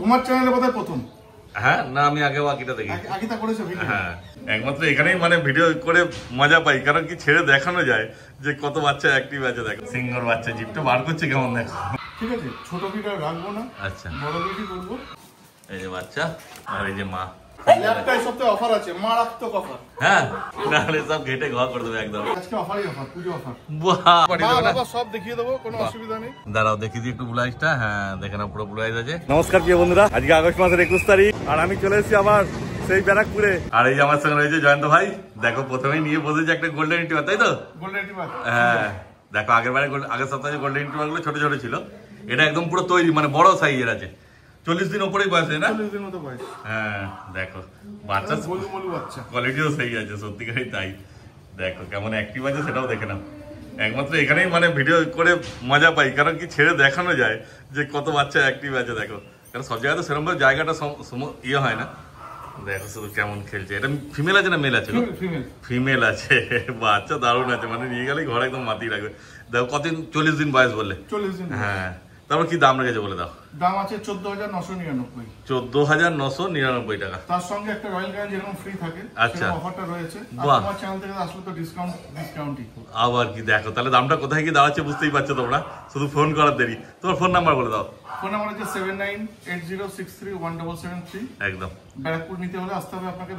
তোমার চ্যানেলে বোধহয় প্রথম। হ্যাঁ না, আমি আগে বাকিটা দেখি। আগেটা করেছো ভিডিও? হ্যাঁ, একমাত্র এখানেই মানে ভিডিও করে মজা পাই, কারণ কি ছেড়ে দেখানো যায় যে কত বাচ্চা অ্যাক্টিভ আছে। দেখো সিঙ্গর বাচ্চা জিপটা বার করছে কেমন, দেখো। ঠিক আছে, ছোট ভিডিও রাখবো না, আচ্ছা বড় ভিডিও করবো। এই যে বাচ্চা আর এই যে মা। ল্যাপটপ এই সপ্তাহে অফার আছে, মারাত্মক অফার। হ্যাঁ, নাহলে সব ঘেটে ঘর করে দেবে একদম। আজকে অফারই অফার, পুজো অফার। বাহ, বাবা সব দেখিয়ে দেবো, কোনো অসুবিধা নেই। দাঁড়াও দেখি দিই একটু ব্লু আইসটা। হ্যাঁ দেখে না, পুরো ব্লু আইস আছে। নমস্কার প্রিয় বন্ধুরা, আজকে আগস্ট মাসের 21 তারিখ আর আমি চলে এসেছি আবার সেই ব্যারাকপুরে। আর এই যে আমার সঙ্গে রয়েছে জয়ন্ত ভাই। দেখো প্রথমেই নিয়ে বসেছে একটা গোল্ডেন রিট্রিভার, তাই তো? Golden retriever. হ্যাঁ দেখো, আগের সপ্তাহে গোল্ডেন রিট্রিভার গুলো ছোট ছোট ছিল, এটা একদম পুরো তৈরি, মানে বড় সাইজের আছে। 40 দিন ওপরেই বয়স, না? 40 দিন মতো বয়স। হ্যাঁ দেখো বাচ্চা বাচ্চা কোয়ালিটিও সেই আছে, সত্যিকারই তাই। দেখো কেমন অ্যাক্টিভ আছে সেটাও দেখে নাও। একমাত্র এখানেই মানে ভিডিও করে মজা পাই, কারণ কি ছেড়ে দেখানো যায় যে কত বাচ্চা অ্যাক্টিভ আছে। দেখো, কারণ সব জায়গায় তো সেরকম ভাবে জায়গাটা ইয়ে হয় না। দেখো শুধু কেমন খেলছে। এটা ফিমেল আছে না মেল আছে? ফিমেল আছে। বাচ্চা দারুণ আছে, মানে নিয়ে গেলে ঘরে একদম মাতিয়ে রাখবে। দেখো কতদিন, 40 দিন বয়স বললে? 40 দিন। হ্যাঁ, তারপর কি দাম রেখেছে বলে দাও? দাম আছে 14,999। 14,999 টাকা। তার সঙ্গে একটা রয়্যাল গ্যারান্টি যেরকম ফ্রি থাকে, আচ্ছা অফারটা রয়েছে। আর তোমার চ্যানেল থেকে আসলে তো ডিসকাউন্টই। আবার কি দেখো, তাহলে দামটা কোথায় কি দাঁড়াচ্ছে বুঝতেই পারছো তোমরা, শুধু ফোন করার দেরি। তোমার ফোন নাম্বার বলে দাও। ফোন নাম্বার হচ্ছে 7980631773। একদম ব্যারাকপুর নিতে হলে আসতে হবে আপনাকে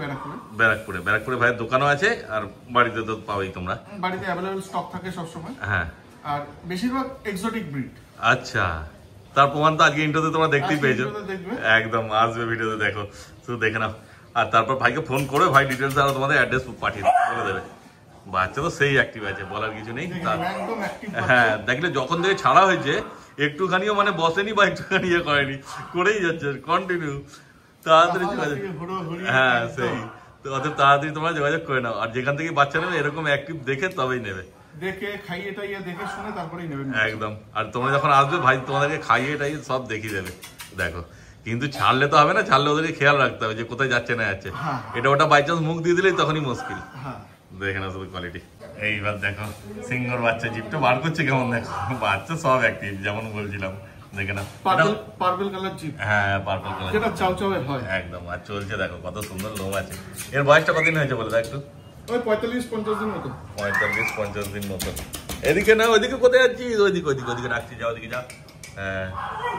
ব্যারাকপুরে ভাইয়ের দোকানও আছে, আর বাড়িতে তো পাবেই তোমরা। বাড়িতে অ্যাভেলেবল স্টক থাকে সবসময়। হ্যাঁ, আর বেশিরভাগ এক্সোটিক ব্রিড। আচ্ছা, তার প্রমাণ তো আজকে ইন্টারভিউতে তোমরা দেখতেই পেয়েছো। একদম আসবে ভিডিওতে, দেখো শুধু দেখে নাও। আর তারপর ভাইকে ফোন করে ভাই ডিটেলস আর তোমাদের অ্যাড্রেস পাঠিয়ে বলে দেবে। বাচ্চা তো সেই অ্যাক্টিভ আছে, বলার কিছু নেই। হ্যাঁ, দেখলে যখন থেকে ছাড়া হয়েছে একটুখানিও মানে বসেনি বা একটুখানি ইয়ে করেনি, করেই যাচ্ছে কন্টিনিউ। তাড়াতাড়ি হ্যাঁ সেই তো, অতএব তাড়াতাড়ি তোমরা যোগাযোগ করে নাও। আর যেখান থেকে বাচ্চা নেবে এরকম অ্যাক্টিভ দেখে তবেই নেবে, দেখে খাইয়ে টাইয়ে দেখে শুনে তারপরেই নেবেন একদম। আর তোমরা যখন আসবে ভাই তোমাদেরকে খাইয়ে টাইয়ে সব দেখিয়ে দেবে। দেখো কিন্তু ছাড়লে তো হবে না, ছাড়লে ওদেরকে খেয়াল রাখতে হবে যে কোথায় যাচ্ছে না যাচ্ছে। এটা ওটা বাই চান্স মুখ দিয়ে দিলেই তখনই মুশকিল। দেখে না শুধু কোয়ালিটি। এইবার দেখো সিঙ্গর বাচ্চা জিপটা বার করছে কেমন, দেখো বাচ্চা সব অ্যাক্টিভ যেমন বলছিলাম। দেখে না, পার্পল কালার জিপ। হ্যাঁ পার্পল কালার, যেটা চাউচাউয়ের হয় একদম। আর চলছে দেখো কত সুন্দর লোম আছে। এর বয়সটা কতদিন হয়েছে বলে দাও একটু? ওই 45-50 দিন মতো। 45-50 দিন মতো। এদিকে না, ওইদিকে কোথায় যাচ্ছিস? ওইদিকে রাখছি, যাও ওদিকে যা। হ্যাঁ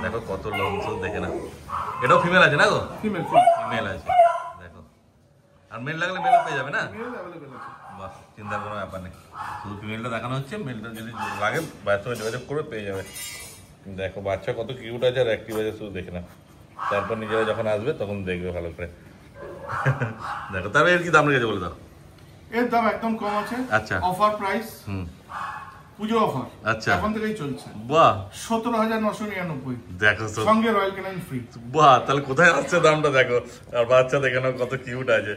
দেখো কত লোম, দেখে না। এটাও ফিমেল আছে না গো? ফিমেল আছে দেখো। আর মেল লাগলে মেলও পেয়ে যাবে না? বাহ, চিন্তার কোনো ব্যাপার নেই। শুধু ফিমেলটা দেখানো হচ্ছে, মেলটা যদি লাগে বাচ্চা যোগাযোগ করে পেয়ে যাবে। দেখো বাচ্চা কত কিউট আছে আর অ্যাক্টিভ আছে, শুধু দেখে না। তারপর নিজেরা যখন আসবে তখন দেখবে ভালো করে। দেখো তবে এর কি দাম রেখেছে বলে দাও? এর দাম একদম কম আছে। আচ্ছা, অফার প্রাইস, পুজো অফার। আচ্ছা, এখন থেকেই চলছে। বাহ, 17,999। দেখো সঙ্গে রয়্যাল ক্যানিন ফ্রি। বাহ, তাহলে কোথায় আসছে দামটা দেখো। আর বাচ্চা দেখে নাও কত কিউট আছে।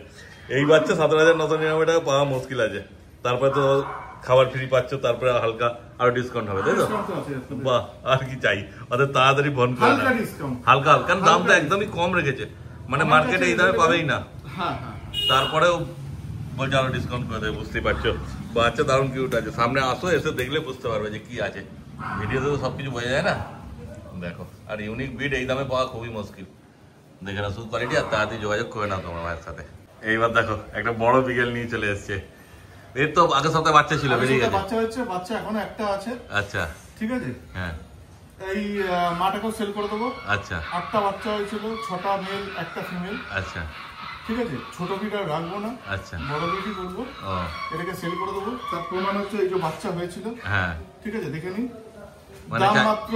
এই বাচ্চা 17,999 টাকা পাওয়া মুশকিল আছে। তারপরে তো খাবার ফ্রি পাচ্ছ, তারপরে হালকা আরো ডিসকাউন্ট হবে, তাই তো? বাহ, আর কি চাই? ওদের তাড়াতাড়ি ফোন করে না, হালকা হালকা, কারণ দামটা একদমই কম রেখেছে, মানে মার্কেটে এই দামে পাবেই না। তারপরেও বলছে আরো ডিসকাউন্ট করে দেবে, বুঝতেই পারছো। বাচ্চা দারুণ কিউট আছে। সামনে আসো, এসে দেখলে বুঝতে পারবে যে কি আছে। ভিডিওতে তো সবকিছু বোঝা যায় না। দেখো, আর ইউনিক ব্রিড এই দামে পাওয়া খুবই মুশকিল। দেখে না শুধু কোয়ালিটি, আর তাড়াতাড়ি যোগাযোগ করে নাও তোমার ভাইয়ের সাথে। এইবার দেখো একটা বড় বিগেল নিয়ে চলে এসছে। এর তো আগের সপ্তাহে বাচ্চা ছিল, বেরিয়ে গেছে। বাচ্চা হচ্ছে, বাচ্চা এখনো একটা আছে। আচ্ছা, ঠিক আছে। হ্যাঁ, এই মাটাকেও সেল করে দেবো। আচ্ছা, 8টা বাচ্চা হয়েছিল, 6টা মেল, 1টা ফিমেল। আচ্ছা, ঠিক আছে। ছোট ভিডিও রাখবো না, আচ্ছা, বড় ভিডিও করবো। এটাকে সেল করে দেবো। তার প্রমাণ হচ্ছে এই যে বাচ্চা হয়েছিল। হ্যাঁ, ঠিক আছে, দেখে নিন। দাম মাত্র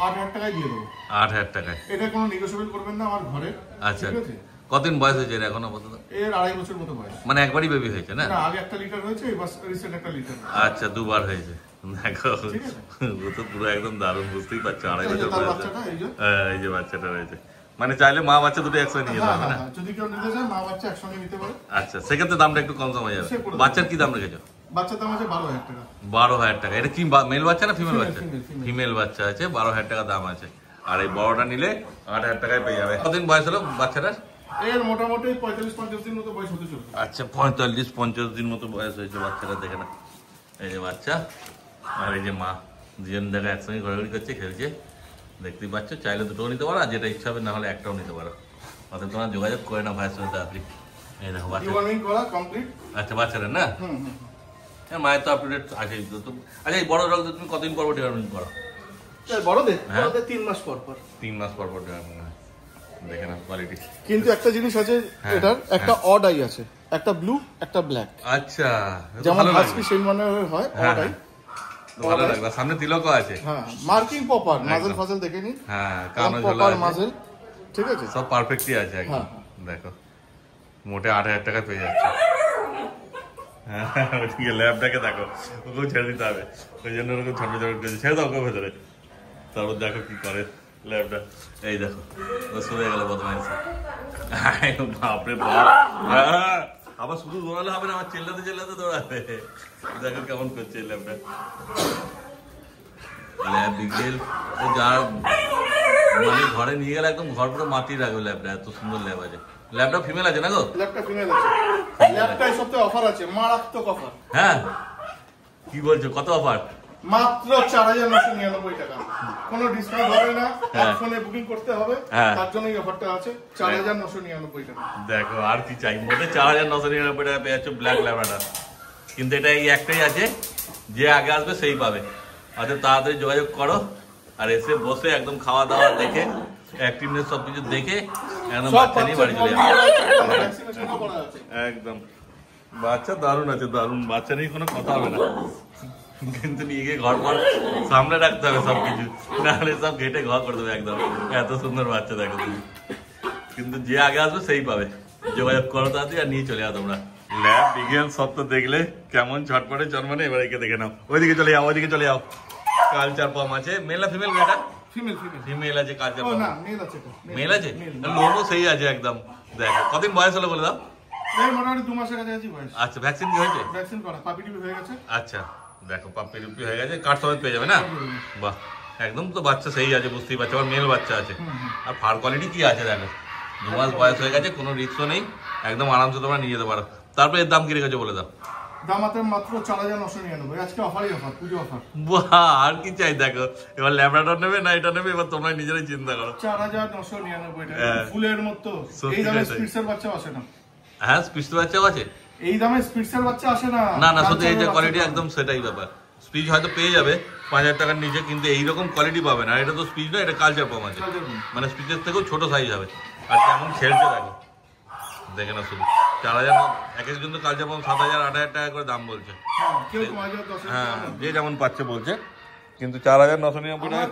8,000 টাকায় দিয়ে দেবো। 8,000 টাকায়। এটা কোনো নেগোশিয়েবল করবেন না আমার ঘরে। আচ্ছা, ঠিক আছে। কতদিন বয়স হয়েছে এর এখন আপাতত? এর 2.5 বছর মতো বয়স। মানে একবারই বেবি হয়েছে না? আগে 1 লিটার হয়েছে, এবার রিসেন্ট 1 লিটার। আচ্ছা, দুবার হয়েছে। দেখো ও তো পুরো একদম দারুণ, বুঝতেই পারছো। 2.5 বছর বয়স। এই যে বাচ্চাটা রয়েছে, মানে চাইলে মা বাচ্চা দুটো একসঙ্গে নিয়ে যাবে না? যদি কেউ নিতে চায় মা বাচ্চা একসঙ্গে নিতে পারে। আচ্ছা, সেক্ষেত্রে দামটা একটু কম সময় যাবে। বাচ্চার কি দাম রেখেছো? বাচ্চার দাম আছে 12,000 টাকা। 12,000 টাকা। এটা কি মেল বাচ্চা না ফিমেল বাচ্চা? ফিমেল বাচ্চা আছে, 12,000 টাকা দাম আছে। আর এই বড়টা নিলে 8,000 টাকায় পেয়ে যাবে। কতদিন বয়স হলো বাচ্চাটার? এর মোটামুটি 45-50 দিন মতো বয়স হতে চলছে। আচ্ছা, 45-50 দিন মতো বয়স হয়েছে বাচ্চাটা। দেখে না, এই যে বাচ্চা আর এই যে মা, দুজন দেখা একসঙ্গে ঘোরাঘুরি করছে, খেলছে। দেখতেই পাচ্ছ, চাইলে দুটোও নিতে পারো, আর যেটা ইচ্ছা হবে না হলে একটাও নিতে পারো। অর্থাৎ তোমরা যোগাযোগ করে না ভাইয়ের সঙ্গে তাড়াতাড়ি। এই দেখো বাচ্চা, আচ্ছা বাচ্চারা না, মায়ের তো আপডেট আছে। আচ্ছা এই বড় ডগ তুমি কতদিন পর ডিওয়ার্মিং করো? বড়দের 3 মাস পর পর। 3 মাস পর ডিওয়ার্মিং হয়। দেখে না কোয়ালিটি। কিন্তু একটা জিনিস আছে, এটার একটা অড আই আছে, একটা ব্লু একটা ব্ল্যাক। আচ্ছা, যেমন হাস্কি সেই মানে হয় অড আই, ভালো লাগবে। সামনে তিলকও আছে। হ্যাঁ, মার্কিং প্রপার, মাজেল ফাজেল দেখে নিন। হ্যাঁ, কানো ঝোলা প্রপার আছে, মাজেল, ঠিক আছে, সব পারফেক্টলি আছে একদম। দেখো মোটে 8,000 টাকা পেয়ে যাচ্ছে। হ্যাঁ, ওদিকে ল্যাবটাকে দেখো, ওকেও ছেড়ে দিতে হবে, ওই জন্য ওরকম ছোট ছোট করে ছেড়ে দাও ওকে ভেতরে। তারপর দেখো কি করে ল্যাবটা। এই দেখো ও সরে গেল বদমাইশি। বাপরে বাপ, আবার শুধু দৌড়ালে হবে না, আমার চেল্লাতে চেল্লাতে দৌড়াবে। দেখো কেমন করছে এই ল্যাবটা। ল্যাব বিগেল ও যার মানে ঘরে নিয়ে গেলে একদম ঘর পুরো মাটি রাখবে। ল্যাবটা এত সুন্দর ল্যাব আছে। ল্যাবটা ফিমেল আছে না গো? ল্যাবটা ফিমেল আছে। ল্যাবটা এই সপ্তাহে অফার আছে, মারাত্মক অফার। হ্যাঁ, কি বলছো, কত অফার? মাত্র 4,999 টাকা, কোনো ডিসকাউন্ট হবে না, ফোনে বুকিং করতে হবে, তার জন্য এই অফারটা আছে 4,999 টাকা। দেখো আর কি চাই, মোটে 4,999 টাকা পেয়ে যাচ্ছ ব্ল্যাক ল্যাবরাডর। কিন্তু এটা এই একটাই আছে, যে আগে আসবে সেই পাবে। অর্থাৎ তাড়াতাড়ি যোগাযোগ করো, আর এসে বসে একদম খাওয়া দাওয়া দেখে, অ্যাক্টিভনেস সবকিছু দেখে একদম বাচ্চা নিয়ে বাড়ি চলে যাবে। একদম বাচ্চা দারুণ আছে, দারুণ। বাচ্চা নিয়ে কোনো কথা হবে না, কিন্তু নিয়ে গিয়ে ঘর পর সামনে রাখতে হবে সবকিছু, নাহলে সব ঘেটে ঘর করে দেবে একদম। এত সুন্দর বাচ্চা দেখো তুমি। কিন্তু যে আগে আসবে সেই পাবে। যোগাযোগ করো তাড়াতাড়ি আর নিয়ে চলে যাও তোমরা। ল্যাব বিগেল সত্য দেখলে কেমন ছটপটে জন্মানে, এবার একে দেখে নাও। ওইদিকে চলে যাও, ওইদিকে চলে যাও। কালচার পম আছে, মেল না ফিমেল? এটা ফিমেল। ফিমেল আছে, কালচার পম না মেল আছে। মেল আছে, লোমও সেই আছে একদম। দেখো কতদিন বয়স হলো বলে দাও? এই মোটামুটি 2 মাসের কাছাকাছি বয়স। আচ্ছা, ভ্যাকসিন কি হয়েছে? ভ্যাকসিন করা, পাপি টিপি হয়ে গেছে। আচ্ছা দেখো পাপ্পি রুপি হয়ে গেছে, কার্ড সমেত পেয়ে যাবে না? বাহ, একদম তো বাচ্চা সেই আছে, বুঝতেই পারছো। আবার মেল বাচ্চা আছে, আর ফার কোয়ালিটি কি আছে দেখো। 2 মাস বয়স হয়ে গেছে, কোনো রিস্কও নেই, একদম আরামসে তোমরা নিয়ে যেতে পারো। তারপরে এর দাম কি রেখেছো বলে দাও? দাম মাত্র 4,999, আজকে অফারই অফার, পুজো অফার। বাহ, আর কি চাই দেখো। এবার ল্যাবরাডর নেবে না এটা নেবে, এবার তোমরা নিজেরাই চিন্তা করো। 4,999 টাকা, ফুলের মতো। এই দামে স্পিটসের বাচ্চা আসে না। হ্যাঁ, স্পিটসের বাচ্চাও আছে। এই দামে স্পিটসের বাচ্চা আসে না। না না, শুধু এই যে কোয়ালিটি একদম সেটাই ব্যাপার। স্পিচ হয়তো পেয়ে যাবে 5,000 টাকার নিচে, কিন্তু এইরকম কোয়ালিটি পাবে না। এটা তো স্পিচ না, এটা কালচার পম আছে, মানে স্পিচের থেকেও ছোট সাইজ হবে। আর কেমন খেলছে দেখো, দেখে না শুধু। 4,000 এক একজন তো কালচার পম 7,000 8,000 টাকা করে দাম বলছে। হ্যাঁ, যে যেমন পাচ্ছে বলছে, কিন্তু 4,999 টাকা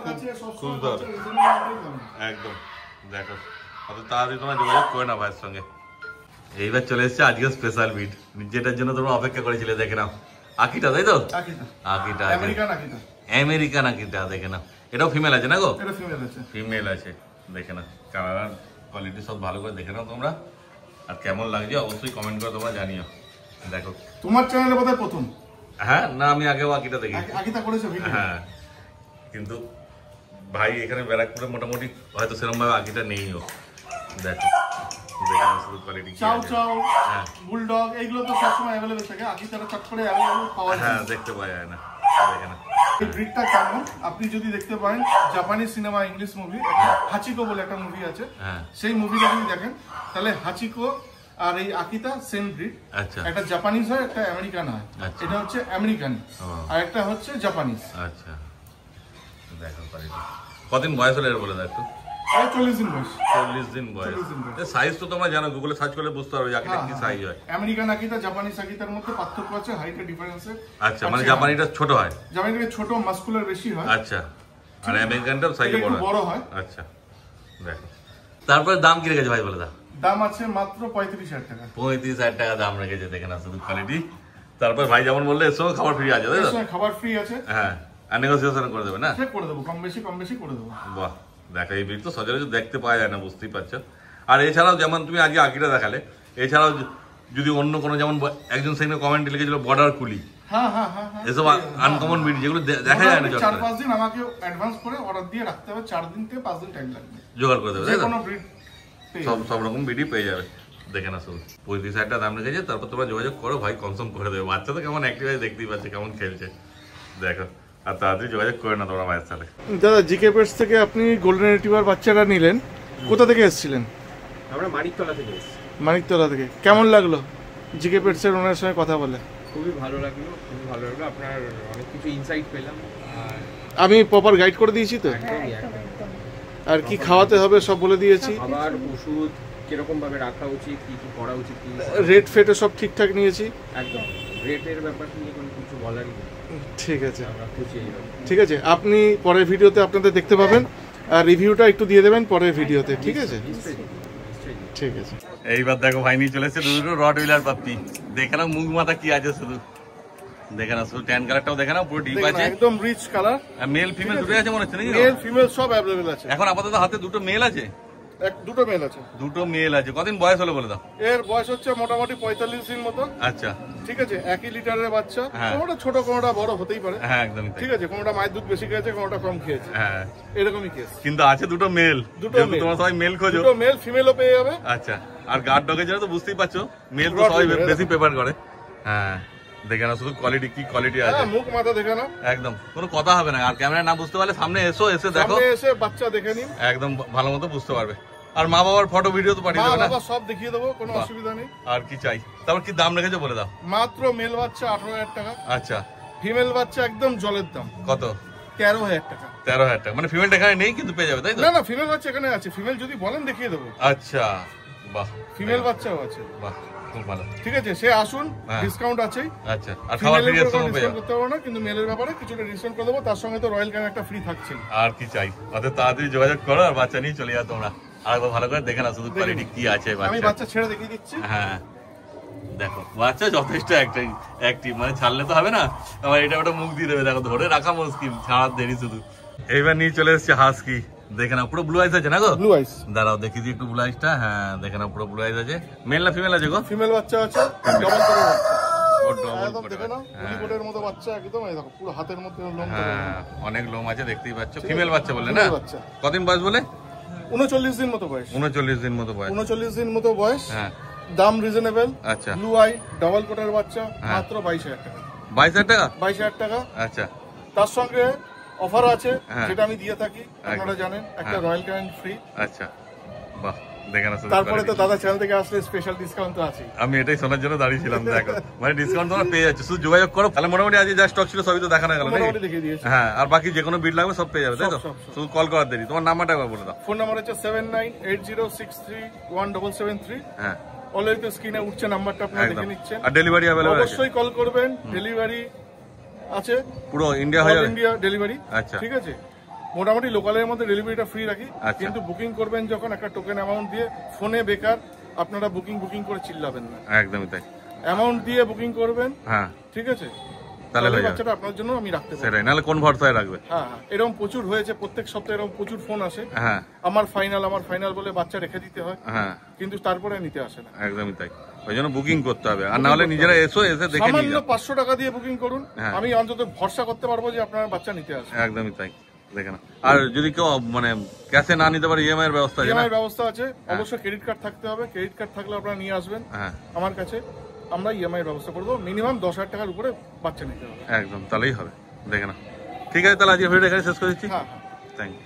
খুব হবে একদম। দেখো অত তাড়াতাড়ি তোমরা যোগাযোগ করে না ভাইয়ের সঙ্গে। এইবার চলে এসছে আজকে স্পেশাল বিট, যেটার জন্য তোমরা অপেক্ষা করেছিলে। দেখে নাও আকিটা, তাই তো? আকিটা, আমেরিকান আকিটা। দেখে নাও, এটাও ফিমেল আছে না গো? ফিমেল আছে। দেখে নাও কালার কোয়ালিটি সব ভালো করে দেখে নাও তোমরা। আর কেমন লাগছে অবশ্যই কমেন্ট করে তোমরা জানিও। দেখো তোমার চ্যানেলে বোধহয় প্রথম। হ্যাঁ, না আমি আগেও আকিটা দেখি। আকিটা করেছো? হ্যাঁ, কিন্তু ভাই এখানে ব্যারাকপুরে মোটামুটি হয়তো সেরকম ভাবে আকিটা নেইও। দেখো চাও চাও, বুলডগ, এগুলো তো সবসময় অ্যাভেলেবল থাকে। আকিটারা চট করে অ্যাভেলেবল পাওয়া যায়। হ্যাঁ, দেখতে পাওয়া যায় না। দেখে না এই ব্রিডটা কেমন আপনি যদি দেখতে পারেন, জাপানি সিনেমা, ইংলিশ মুভি, হাচিকো বলে একটা মুভি আছে, সেই মুভিটা যদি দেখেন তাহলে হাচিকো আর এই আকিটা সেম ব্রিড। আচ্ছা, একটা জাপানিজ হয়, একটা আমেরিকান হয়। এটা হচ্ছে আমেরিকান, আর একটা হচ্ছে জাপানিজ। আচ্ছা, দেখো কতদিন বয়স হলে বলে দাও একটু। 40 দিন বয়স। 40 দিন বয়স। সাইজ তো তোমরা জানো, গুগলে সার্চ করলে বুঝতে পারবে আকিটা কি সাইজ হয়। আমেরিকান আকিটা জাপানিজ আকিটার মধ্যে পার্থক্য আছে, হাইটের ডিফারেন্স আছে। আচ্ছা, মানে জাপানিটা ছোট হয়, জাপানিটা ছোট, মাসকুলার বেশি হয়। আচ্ছা, আর আমেরিকানটা সাইজ বড় হয়। আচ্ছা, দেখো তারপরে দাম কি রেখেছে ভাই বলে দাও? দাম আছে মাত্র 35,000 টাকা। 35,000 টাকা দাম রেখেছে। দেখে না শুধু কোয়ালিটি। তারপর ভাই যেমন বললে এর সঙ্গে খাবার ফ্রি আছে, তাই তো? খাবার ফ্রি আছে। হ্যাঁ, আর নেগোসিয়েশন করে দেবে না? ঠিক করে দেবো, কম বেশি করে দেবো। বাহ, দেখো এই ব্রিড তো সচরাচর দেখতে পাওয়া যায় না, বুঝতেই পারছো। আর এছাড়াও যেমন তুমি আজকে আকিটা দেখালে, এছাড়াও যদি অন্য কোনো, যেমন একজন সেখানে কমেন্ট লিখেছিল বর্ডার কুলি, এসব আনকমন ব্রিড যেগুলো দেখা যায় না। 4-5 দিন আমাকে অ্যাডভান্স করে অর্ডার দিয়ে রাখতে হবে, 4 দিন থেকে 5 দিন টাইম লাগবে, জোগাড় করে দেবে, তাই তো? সব রকম ব্রিডই পেয়ে যাবে। দেখে না শুধু 35,000 টাকা দাম রেখেছে। তারপর তোমরা যোগাযোগ করো, ভাই কনসার্ন করে দেবে। বাচ্চা তো কেমন অ্যাক্টিভ আছে দেখতেই পাচ্ছে, কেমন খেলছে। দেখো আর তাড়াতাড়ি যোগাযোগ করে না তোমরা ভাইয়ের সাথে। দাদা জিকে পেটস থেকে আপনি গোল্ডেন রিট্রিভার বাচ্চাটা নিলেন, কোথা থেকে এসেছিলেন? আমরা মানিকতলা থেকে এসেছি। মানিকতলা থেকে। কেমন লাগলো জিকে পেটসের ওনার সঙ্গে কথা বলে? খুবই ভালো লাগলো, খুবই ভালো লাগলো। আপনার অনেক কিছু ইনসাইট পেলাম। আর আমি প্রপার গাইড করে দিয়েছি তো, আর কি খাওয়াতে হবে সব বলে দিয়েছি। আবার ওষুধ কিরকম ভাবে রাখা উচিত, কি কি করা উচিত, কি রেট ফেটে সব ঠিকঠাক নিয়েছি। একদম রেটের ব্যাপার নিয়ে কোনো কিছু বলার নেই। ঠিক আছে, আমরা খুশি। ঠিক আছে, আপনি পরের ভিডিওতে আপনাদের দেখতে পাবেন, আর রিভিউটা একটু দিয়ে দেবেন পরের ভিডিওতে, ঠিক আছে? ঠিক আছে। এইবার দেখো ভাই নিয়ে চলে এসেছে দুটো রড হুইলার পাপ্পি। দেখে নাও মুখ মাথা কি আছে, শুধু দেখে নাও, শুধু ট্যান কালারটাও দেখে নাও, পুরো ডিপ আছে, একদম রিচ কালার। মেল ফিমেল দুটোই আছে মনে হচ্ছে নাকি? মেল ফিমেল সব अवेलेबल আছে। এখন আপাতত হাতে দুটো মেল আছে, দুটো মেল আছে। দুটো মেল আছে। কদিন বয়স হলো বলে দাও? এর বয়স হচ্ছে মোটামুটি 45 দিন মতো। আচ্ছা, ঠিক আছে। 1 লিটারের বাচ্চা, হ্যাঁ। কোনটা ছোট কোনটা বড় হতেই পারে। হ্যাঁ একদমই তাই। ঠিক আছে, কোনটা মায়ের দুধ বেশি খেয়েছে, কোনটা কম খেয়েছে, হ্যাঁ এরকমই কেস। কিন্তু আছে দুটো মেল, দুটো যেহেতু মেল। তোমরা সবাই মেল খোঁজো, দুটো মেল ফিমেলও পেয়ে যাবে। আচ্ছা। আর গার্ড ডগের জন্য তো বুঝতেই পারছো, মেল তো Rod সবাই Wheeler, বেশি প্রেফার করে। হ্যাঁ দেখে না, শুধু কোয়ালিটি, কি কোয়ালিটি আছে, হ্যাঁ, মুখ মাথা দেখে না, একদম কোনো কথা হবে না। আর ক্যামেরা না বুঝতে পারলে সামনে এসো, এসে দেখো, সামনে এসে বাচ্চা দেখে নিন, একদম ভালো মতো বুঝতে পারবে। আর মা বাবার ফটো ভিডিও তো পাঠিয়ে মা দেবে না? বাবা সব দেখিয়ে দেবো, কোনো বাহ। অসুবিধা নেই। আর কি চাই? তারপর কি দাম রেখেছো বলে দাও? মাত্র মেল বাচ্চা 18,000 টাকা, আচ্ছা। ফিমেল বাচ্চা একদম জলের দাম কত? 13,000 টাকা। 13,000 টাকা, মানে ফিমেলটা এখানে নেই কিন্তু পেয়ে যাবে, তাই তো? না না, ফিমেল বাচ্চা এখানে আছে, ফিমেল যদি বলেন দেখিয়ে দেবো। আচ্ছা, বাহ, ফিমেল বাচ্চাও আছে। বাহ, খুব ভালো। ঠিক আছে, সে আসুন, হ্যাঁ। ডিসকাউন্ট আছেই। আচ্ছা, আর খাবার ফ্রি এর সঙ্গে পেয়ে ডিসকাউন্ট যাবে। করতে পারবো না, কিন্তু মেলের ব্যাপারে কিছুটা ডিসকাউন্ট করে দেবো, তার সঙ্গে তো রয়্যাল ক্যান একটা ফ্রি থাকছে। আর কি চাই? অত তাড়াতাড়ি যোগাযোগ করো আর বাচ্চা নিয়ে চলে যাও তোমরা। আর একবার ভালো করে দেখে না, শুধু কোয়ালিটি কি আছে আমি বাচ্চা। বাচ্চা ছেড়ে দেখিয়ে দিচ্ছি। হ্যাঁ দেখো, বাচ্চা যথেষ্ট অ্যাক্টিভ, মানে ছাড়লে তো হবে না, আবার এটা ওটা মুখ দিয়ে দেবে। দেখো ধরে রাখা মুশকিল, ছাড়ার দেরি শুধু। এইবার নিয়ে চলে এসেছে হাস্কি। দেখে না, পুরো ব্লু আইস আছে না গো? ব্লু আইস। দাঁড়াও দেখি দিই একটু ব্লু আইসটা। হ্যাঁ দেখে না, পুরো ব্লু আইস আছে। মেল না ফিমেল আছে গো? ফিমেল বাচ্চা আছে, ডবল করে বাচ্চা। ও ডবল একদম দেখে নাও, উলিকোটের মতো বাচ্চা একদম, এই দেখো পুরো হাতের মধ্যে লোম। হ্যাঁ অনেক লোম আছে, দেখতেই পাচ্ছ। ফিমেল বাচ্চা বললে না? ফিমেল বাচ্চা। কদিন বয়স বলে? 39 দিন মতো বয়স। 39 দিন মতো বয়স। 39 দিন মতো বয়স। হ্যাঁ দাম রিজনেবল। আচ্ছা। ব্লু আই ডাবল কোটের বাচ্চা, মাত্র 22,000 টাকা। 22,000 টাকা? 22,000 টাকা। আচ্ছা। তার সঙ্গে অফার আছে, হ্যাঁ। যেটা আমি দিয়ে থাকি, আপনারা জানেন, একটা রয়্যাল ক্যান ফ্রি। আচ্ছা, বাহ, দেখে না। তারপরে তো দাদা চ্যানেল থেকে আসলে স্পেশাল ডিসকাউন্ট তো আছে। আমি এটাই শোনার জন্য দাঁড়িয়েছিলাম। দেখো মানে ডিসকাউন্ট তোমরা পেয়ে যাচ্ছ, শুধু যোগাযোগ করো। তাহলে মোটামুটি আজ যা স্টক ছিল সবই তো দেখানো গেল, মোটামুটি দেখিয়ে দিয়েছি। হ্যাঁ, আর বাকি যে কোনো বিল লাগবে সব পেয়ে যাবে, তাই তো? সব। শুধু কল করার দেরি। তোমার নাম্বারটা একবার বলে দাও। ফোন নাম্বার হচ্ছে 7980631773। হ্যাঁ অলরেডি তো স্ক্রিনে উঠছে নাম্বারটা, আপনারা একদম। দেখে নিচ্ছেন। আর ডেলিভারি অ্যাভেলেবল আছে? অবশ্যই কল করবেন, ডেলিভারি আছে, পুরো ইন্ডিয়া হয়ে অল যাবে? India delivery. আচ্ছা। ঠিক আছে, মোটামুটি লোকালের মধ্যে ডেলিভারিটা ফ্রি রাখি। আচ্ছা। কিন্তু বুকিং করবেন যখন, একটা টোকেন অ্যামাউন্ট দিয়ে, ফোনে বেকার আপনারা বুকিং করে চিল্লাবেন না, একদমই তাই। অ্যামাউন্ট দিয়ে বুকিং করবেন। হ্যাঁ ঠিক আছে, তাহলে হয়ে যাবে। বাচ্চাটা আপনার জন্য আমি রাখতে পারি। সেটাই, নাহলে কোন ভরসায় রাখবে? হ্যাঁ, এরকম প্রচুর হয়েছে, প্রত্যেক সপ্তাহে এরকম প্রচুর ফোন আসে, হ্যাঁ আমার ফাইনাল বলে বাচ্চা রেখে দিতে হয়, হ্যাঁ কিন্তু তারপরে নিতে আসে না। একদমই তাই। ওই জন্য বুকিং করতে হবে, আর না হলে নিজেরা এসে দেখে নিয়ে সামান্য যাও। 500 টাকা দিয়ে বুকিং করুন, হ্যাঁ। আমি অন্তত ভরসা করতে পারবো যে আপনার বাচ্চা নিতে আসে। একদমই তাই, দেখে না। আর যদি কেউ মানে ক্যাশে না নিতে পারে, ইএমআই এর ব্যবস্থা আছে না? ইএমআই ব্যবস্থা আছে, অবশ্যই ক্রেডিট কার্ড থাকতে হবে। ক্রেডিট কার্ড থাকলে আপনারা নিয়ে আসবেন হ্যাঁ আমার কাছে, আমরা ইএমআই ব্যবস্থা করবো। মিনিমাম 10,000 টাকার উপরে বাচ্চা নিতে হবে। একদম, তাহলেই হবে। দেখে না, ঠিক আছে, তাহলে আজকে ভিডিও এখানে শেষ করে দিচ্ছি। হ্যাঁ। Thank you.